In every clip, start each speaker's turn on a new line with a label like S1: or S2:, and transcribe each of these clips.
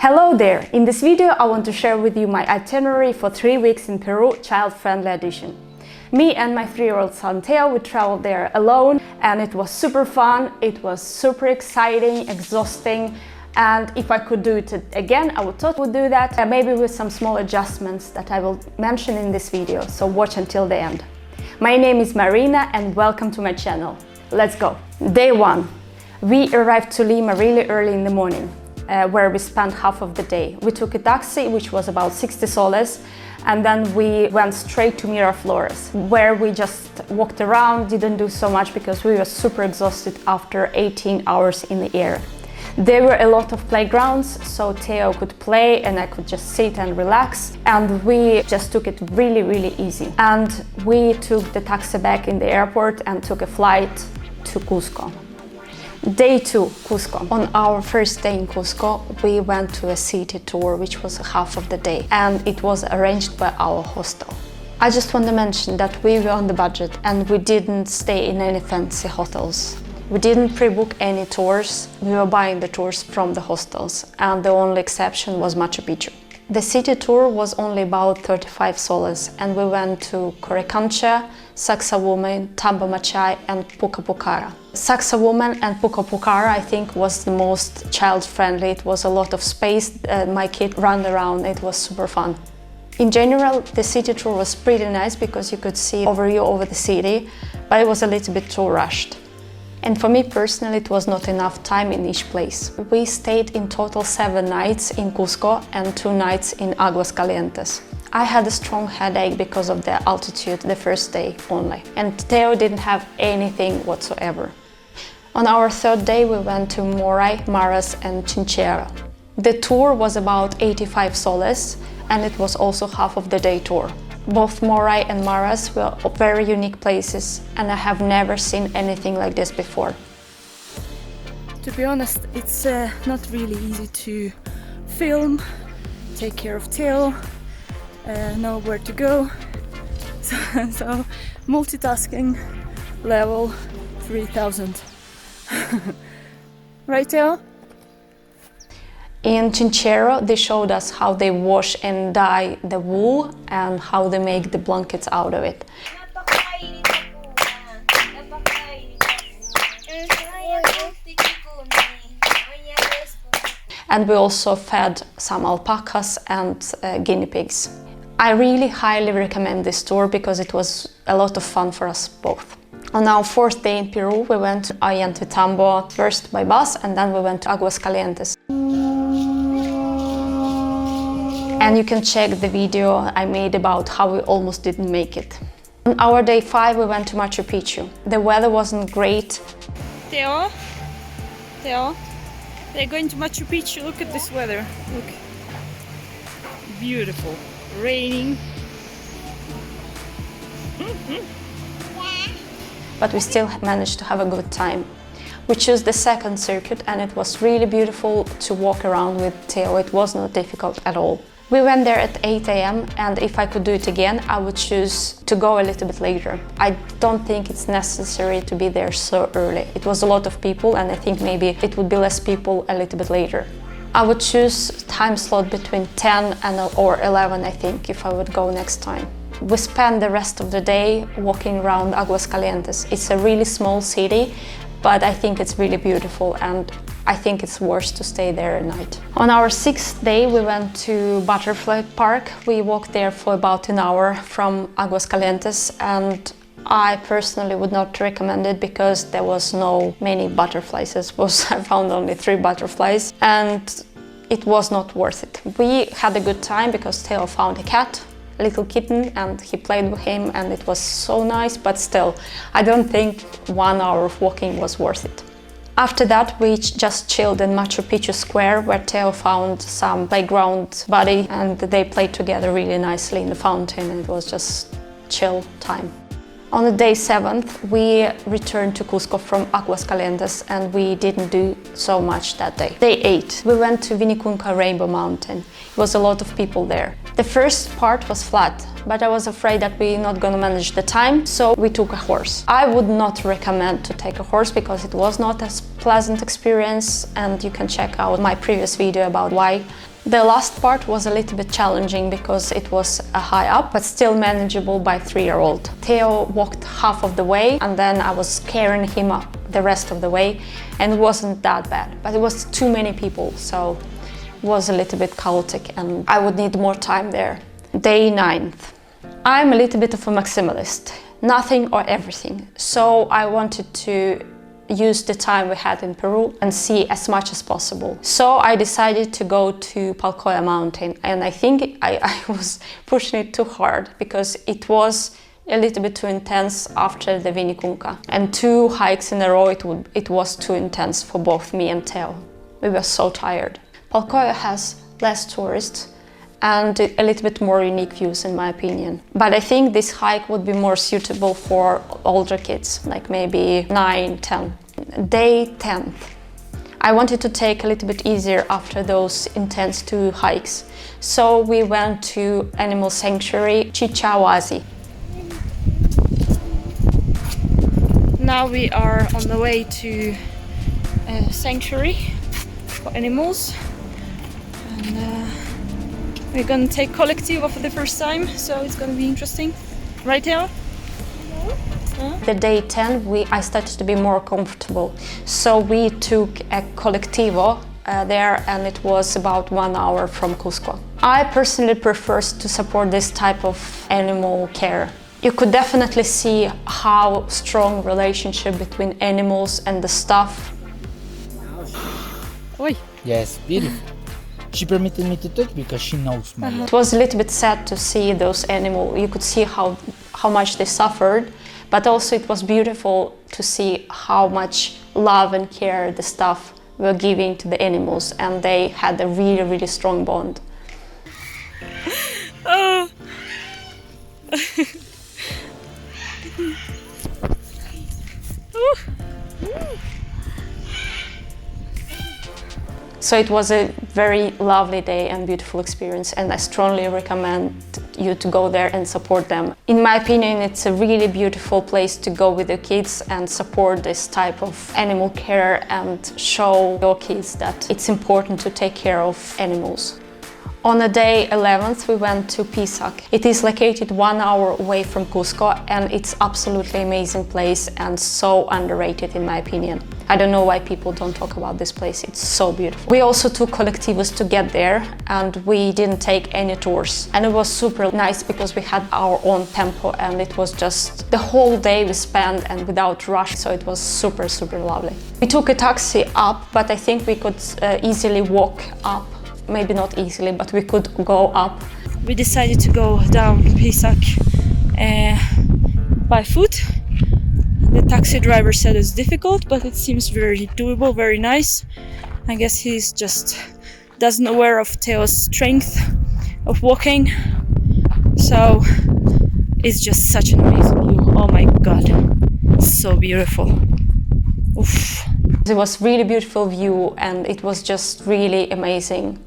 S1: Hello there! In this video I want to share with you my itinerary for 3 weeks in Peru, child-friendly edition. Me and my 3-year-old son Theo, we traveled there alone and it was super fun, it was super exciting, exhausting, and if I could do it again I would totally do that, maybe with some small adjustments that I will mention in this video, so watch until the end. My name is Marina and welcome to my channel. Let's go! Day 1. We arrived to Lima really early in the morning. Where we spent half of the day. We took a taxi, which was about 60 soles, and then we went straight to Miraflores, where we just walked around, didn't do so much because we were super exhausted after 18 hours in the air. There were a lot of playgrounds, so Theo could play and I could just sit and relax, and we just took it really easy. And we took the taxi back in the airport and took a flight to Cusco. Day 2, Cusco. On our first day in Cusco, we went to a city tour, which was half of the day, and it was arranged by our hostel. I just want to mention that we were on the budget and we didn't stay in any fancy hotels. We didn't pre-book any tours, we were buying the tours from the hostels, and the only exception was Machu Picchu. The city tour was only about 35 soles, and we went to Coricancha, Sacsayhuaman, Tambamachai and Pucapucara. Sacsayhuaman and Pucapucara I think was the most child-friendly. It was a lot of space, my kid ran around, it was super fun. In general, the city tour was pretty nice because you could see overview over the city, but it was a little bit too rushed. And for me personally, it was not enough time in each place. We stayed in total 7 nights in Cusco and 2 nights in Aguascalientes. I had a strong headache because of the altitude the first day only, and Theo didn't have anything whatsoever. On our 3rd day we went to Moray, Maras and Chinchero. The tour was about 85 soles and it was also half of the day tour. Both Moray and Maras were very unique places and I have never seen anything like this before.
S2: To be honest, it's not really easy to film, take care of Theo, know where to go, so multitasking level 3000. Right, Theo?
S1: In Chinchero, they showed us how they wash and dye the wool and how they make the blankets out of it. And we also fed some alpacas and guinea pigs. I really highly recommend this tour because it was a lot of fun for us both. On our 4th day in Peru, we went to Ollantaytambo first by bus and then we went to Aguascalientes. And you can check the video I made about how we almost didn't make it. On our day 5 we went to Machu Picchu. The weather wasn't great.
S2: Theo? Theo? They're going to Machu Picchu, look at this weather, look. Beautiful, raining.
S1: But we still managed to have a good time. We chose the 2nd circuit and it was really beautiful to walk around with Theo. It was not difficult at all. We went there at 8 AM and if I could do it again, I would choose to go a little bit later. I don't think it's necessary to be there so early. It was a lot of people and I think maybe it would be less people a little bit later. I would choose time slot between 10 or 11 I think if I would go next time. We spent the rest of the day walking around Aguascalientes. It's a really small city, but I think it's really beautiful and I think it's worth to stay there at night. On our 6th day we went to Butterfly Park. We walked there for about an hour from Aguascalientes and I personally would not recommend it because there was no many butterflies. I found only 3 butterflies and it was not worth it. We had a good time because Theo found a cat, a little kitten, and he played with him and it was so nice, but still, I don't think 1 hour of walking was worth it. After that, we just chilled in Machu Picchu Square, where Theo found some playground buddy and they played together really nicely in the fountain and it was just chill time. On the day 7th, we returned to Cusco from Aguascalientes and we didn't do so much that day. Day 8, we went to Vinicunca Rainbow Mountain. It was a lot of people there. The first part was flat, but I was afraid that we're not gonna manage the time, so we took a horse. I would not recommend to take a horse because it was not a pleasant experience, and you can check out my previous video about why. The last part was a little bit challenging because it was high up, but still manageable by 3-year-old. Theo walked half of the way and then I was carrying him up the rest of the way, and it wasn't that bad, but it was too many people, so it was a little bit chaotic and I would need more time there. Day 9th. I'm a little bit of a maximalist, nothing or everything, so I wanted to use the time we had in Peru and see as much as possible. So I decided to go to Palcoya mountain, and I think I was pushing it too hard because it was a little bit too intense after the Vinicunca. And 2 hikes in a row, it was too intense for both me and Theo. We were so tired. Palcoya has less tourists and a little bit more unique views in my opinion. But I think this hike would be more suitable for older kids, like maybe 9, 10. Day 10th. I wanted to take a little bit easier after those intense 2 hikes. So we went to animal sanctuary Chichawazi.
S2: Now we are on the way to a sanctuary for animals. And we're gonna take collective for the first time, so it's gonna be interesting. Right, Theo?
S1: The day 10, I started to be more comfortable. So we took a colectivo there, and it was about 1 hour from Cusco. I personally prefer to support this type of animal care. You could definitely see how strong relationship between animals and the staff.
S2: Oi.
S3: Yes, beautiful. She permitted me to touch because she knows my love.
S1: It was a little bit sad to see those animals. You could see how much they suffered, but also it was beautiful to see how much love and care the staff were giving to the animals, and they had a really, really strong bond.
S2: Oh.
S1: So it was a very lovely day and beautiful experience, and I strongly recommend you to go there and support them. In my opinion, it's a really beautiful place to go with your kids and support this type of animal care and show your kids that it's important to take care of animals. On the day 11th, we went to Pisay. It is located 1 hour away from Cusco, and it's absolutely amazing place and so underrated in my opinion. I don't know why people don't talk about this place, it's so beautiful. We also took collectivos to get there, and we didn't take any tours. And it was super nice because we had our own tempo, and it was just the whole day we spent and without rush, so it was super, super lovely. We took a taxi up, but I think we could easily walk up. Maybe not easily, but we could go up.
S2: We decided to go down Pisay by foot. The taxi driver said it's difficult, but it seems very doable, very nice. I guess he's just doesn't aware of Theo's strength of walking. So it's just such an amazing view. Oh my god, so beautiful. Oof.
S1: It was really beautiful view, and it was just really amazing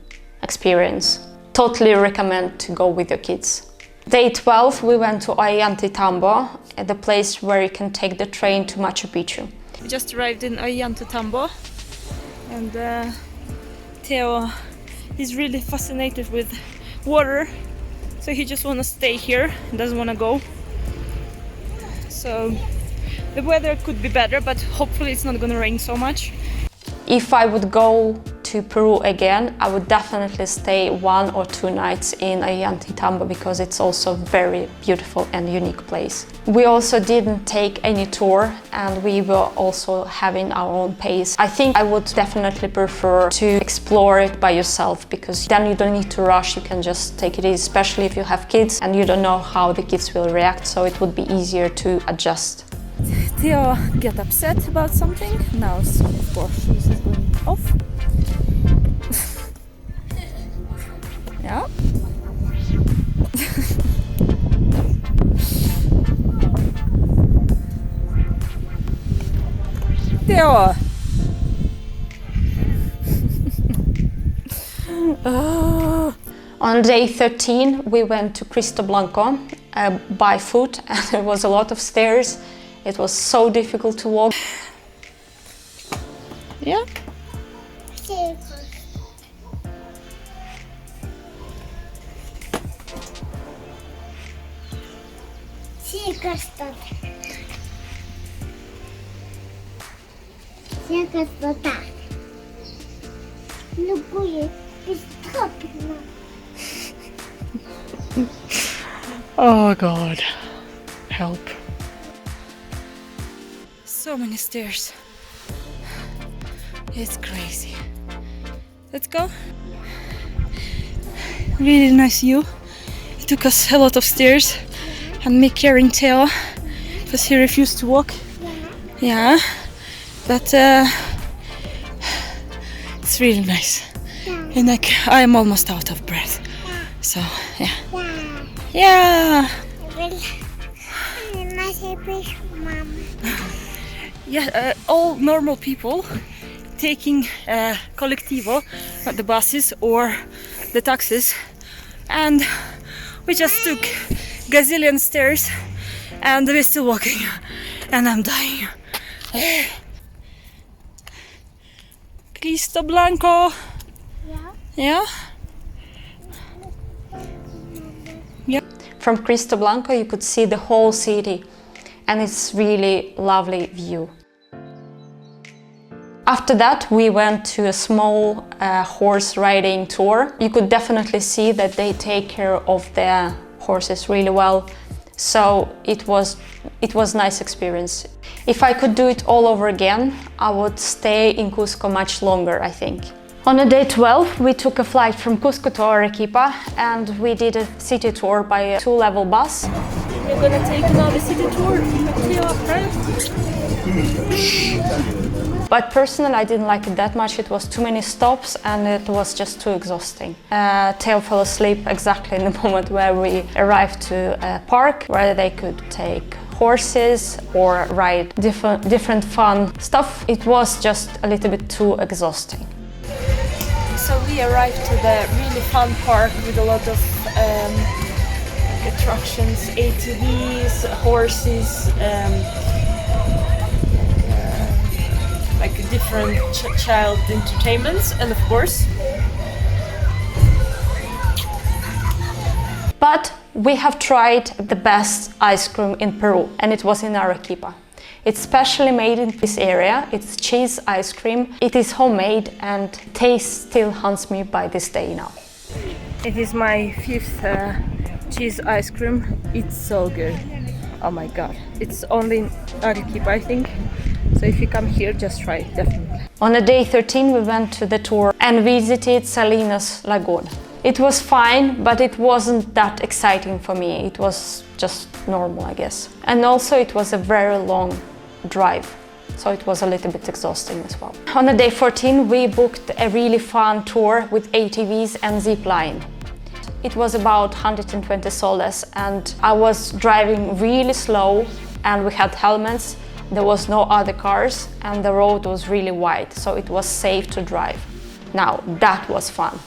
S1: experience. Totally recommend to go with your kids. Day 12, we went to Ollantaytambo, the place where you can take the train to Machu Picchu.
S2: We just arrived in Ollantaytambo, and Theo is really fascinated with water, so he just wants to stay here and doesn't want to go. So the weather could be better, but hopefully it's not going to rain so much.
S1: If I would go to Peru again, I would definitely stay 1 or 2 nights in Ollantaytambo because it's also a very beautiful and unique place. We also didn't take any tour, and we were also having our own pace. I think I would definitely prefer to explore it by yourself, because then you don't need to rush, you can just take it easy, especially if you have kids and you don't know how the kids will react, so it would be easier to adjust.
S2: Theo get upset about something. Now, of course, this is going off. Yeah. Theo.
S1: Oh. On day 13, we went to Cristo Blanco by foot, and there was a lot of stairs. It was so difficult to walk.
S2: Yeah.
S4: Сикостота. Сикостота. Любые бесстопно.
S2: Oh God, help. So many stairs. It's crazy. Let's go. Really nice view. It took us a lot of stairs and me carrying Theo because he refused to walk. Yeah, but it's really nice. And like I am almost out of breath. So yeah. Yeah. Yeah, all normal people taking collectivo, not the buses or the taxis, and we just took gazillion stairs and we're still walking and I'm dying. Cristo Blanco. Yeah? Yeah.
S1: From Cristo Blanco you could see the whole city, and it's really lovely view. After that we went to a small horse riding tour. You could definitely see that they take care of their horses really well, so it was nice experience. If I could do it all over again, I would stay in Cusco much longer, I think. On a day 12, we took a flight from Cusco to Arequipa and we did a city tour by a 2-level bus.
S2: We're gonna take another city tour to our friend.
S1: But personally, I didn't like it that much. It was too many stops and it was just too exhausting. Theo fell asleep exactly in the moment where we arrived to a park where they could take horses or ride different fun stuff. It was just a little bit too exhausting.
S2: So we arrived to the really fun park with a lot of attractions, ATVs, horses, like different child entertainments, and of course.
S1: But we have tried the best ice cream in Peru, and it was in Arequipa. It's specially made in this area. It's cheese ice cream. It is homemade and taste still haunts me by this day now.
S2: It is my 5th cheese ice cream. It's so good. Oh my god. It's only in Arequipa, I think. So if you come here, just try it, definitely.
S1: On a day 13, we went to the tour and visited Salinas Lagoon. It was fine, but it wasn't that exciting for me. It was just normal, I guess. And also it was a very long drive, so it was a little bit exhausting as well. On a day 14, we booked a really fun tour with ATVs and zip line. It was about 120 soles and I was driving really slow and we had helmets. There was no other cars and the road was really wide, so it was safe to drive. Now, that was fun.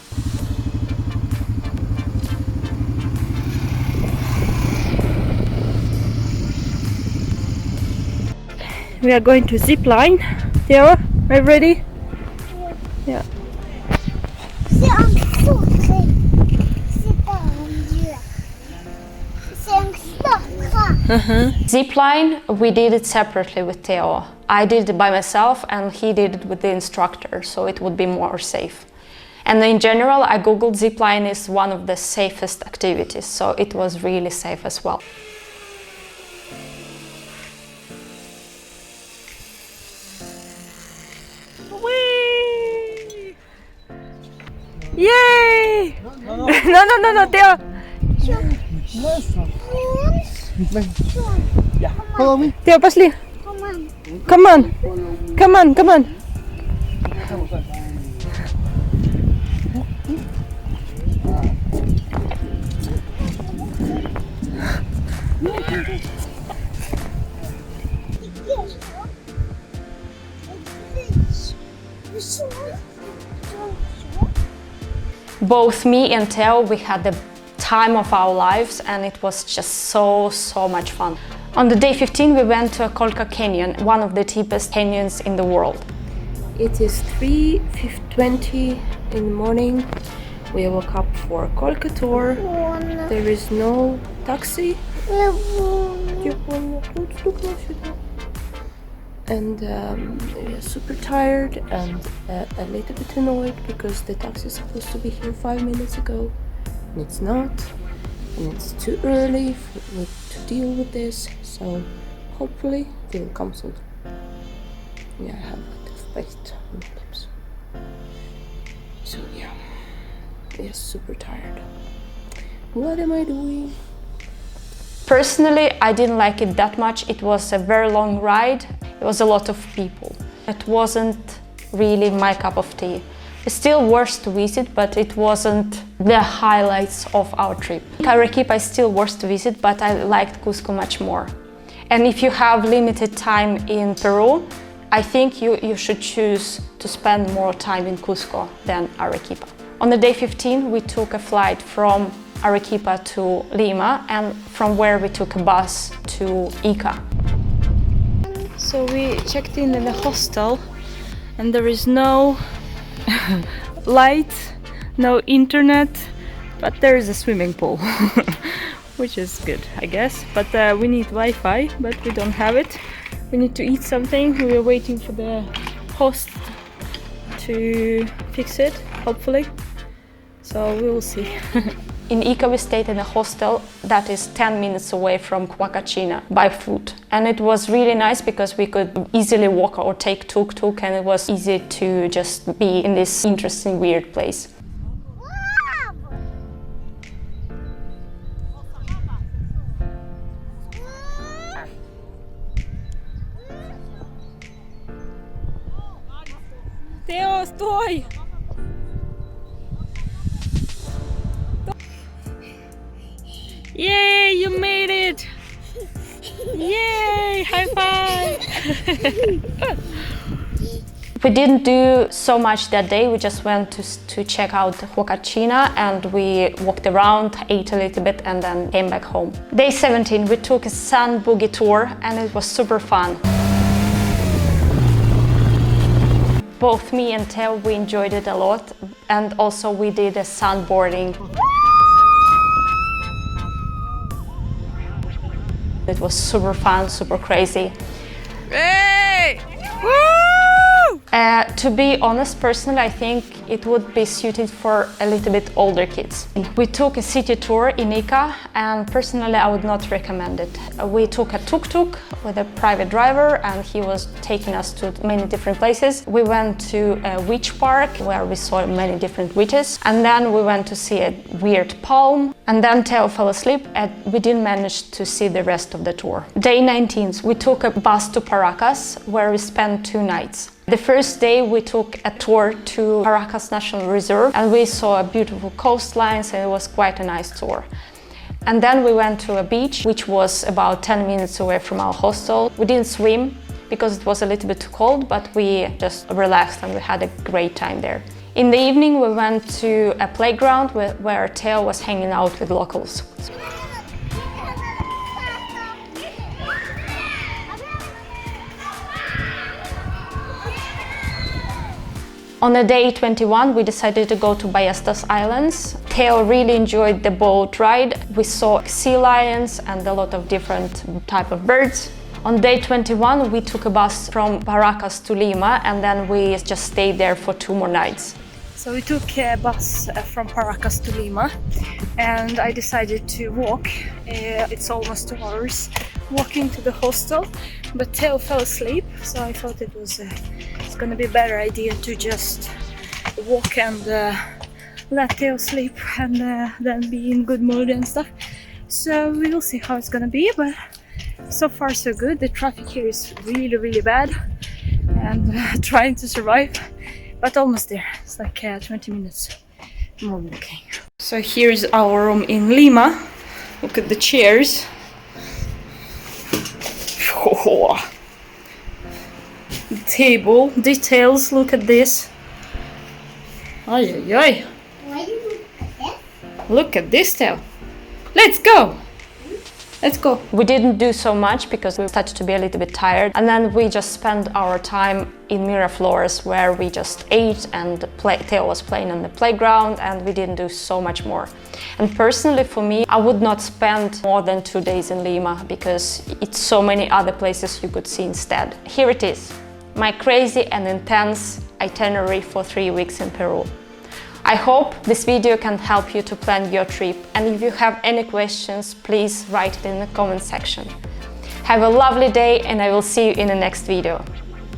S2: We are going to zip line. Theo, are you ready? Yeah.
S1: Zip line, we did it separately with Theo. I did it by myself and he did it with the instructor, so it would be more safe. And in general, I googled zip line is one of the safest activities, so it was really safe as well.
S2: Whee! Yay! No, Theo!
S3: Follow me.
S2: Theo, пошли! Come on!
S1: Both me and Theo, we had the time of our lives and it was just so much fun. On the day 15 we went to a Colca Canyon, one of the deepest canyons in the world.
S2: It is 3:20 in the morning. We woke up for a Colca tour. There is no taxi.
S5: And we are super tired and a little bit annoyed because the taxi is supposed to be here 5 minutes ago and it's not, and it's too early to deal with this, so hopefully they will come soon. Yeah, I have a bit of bite on my lips. So yeah, we are super tired. What am I doing?
S1: Personally, I didn't like it that much. It was a very long ride. It was a lot of people. It wasn't really my cup of tea. It's still worth to visit, but it wasn't the highlights of our trip. Arequipa is still worth to visit, but I liked Cusco much more. And if you have limited time in Peru, I think you should choose to spend more time in Cusco than Arequipa. On the day 15, we took a flight from Arequipa to Lima, and from where we took a bus to Ica.
S2: So we checked in the hostel and there is no light, no internet, but there is a swimming pool, which is good, I guess. But we need Wi-Fi, but we don't have it. We need to eat something. We are waiting for the host to fix it, hopefully. So we will see.
S1: In Ica we stayed in a hostel that is 10 minutes away from Huacachina by foot. And it was really nice because we could easily walk or take tuk-tuk, and it was easy to just be in this interesting, weird place.
S2: Teo, estoy! Yay, you made it! Yay, high five!
S1: We didn't do so much that day. We just went to check out Huacachina, and we walked around, ate a little bit, and then came back home. Day 17, we took a sun boogie tour, and it was super fun. Both me and Theo, we enjoyed it a lot, and also we did a sunboarding. It was super fun, super crazy.
S2: Hey! Woo!
S1: To be honest, personally, I think it would be suited for a little bit older kids. We took a city tour in Ica, and personally I would not recommend it. We took a tuk-tuk with a private driver, and he was taking us to many different places. We went to a witch park where we saw many different witches, and then we went to see a weird palm, and then Theo fell asleep and we didn't manage to see the rest of the tour. Day 19, we took a bus to Paracas where we spent 2 nights. The first day we took a tour to Paracas National Reserve, and we saw beautiful coastlines, and it was quite a nice tour. And then we went to a beach which was about 10 minutes away from our hostel. We didn't swim because it was a little bit too cold, but we just relaxed and we had a great time there. In the evening we went to a playground where Theo was hanging out with locals. On the day 21, we decided to go to Ballestas Islands. Theo really enjoyed the boat ride. We saw sea lions and a lot of different type of birds. On day 21, we took a bus from Paracas to Lima, and then we just stayed there for 2 more nights.
S2: So we took a bus from Paracas to Lima, and I decided to walk. It's almost 2 hours walking to the hostel, but Theo fell asleep, so I thought it's gonna be a better idea to just walk and let Theo sleep and then be in good mood and stuff. So we will see how it's gonna be, but so far so good. The traffic here is really, really bad, and trying to survive, but almost there. It's like 20 minutes more walking. So here's our room in Lima. Look at the chairs. The table, details, look at this. Ay, ay, ay.
S4: Why do you look at this?
S2: Look at this, Theo. Let's go! Let's go.
S1: We didn't do so much because we started to be a little bit tired, and then we just spent our time in Miraflores, where we just ate and Theo was playing on the playground, and we didn't do so much more. And personally for me, I would not spend more than 2 days in Lima because it's so many other places you could see instead. Here it is, my crazy and intense itinerary for 3 weeks in Peru. I hope this video can help you to plan your trip, and if you have any questions, please write it in the comment section. Have a lovely day, and I will see you in the next video.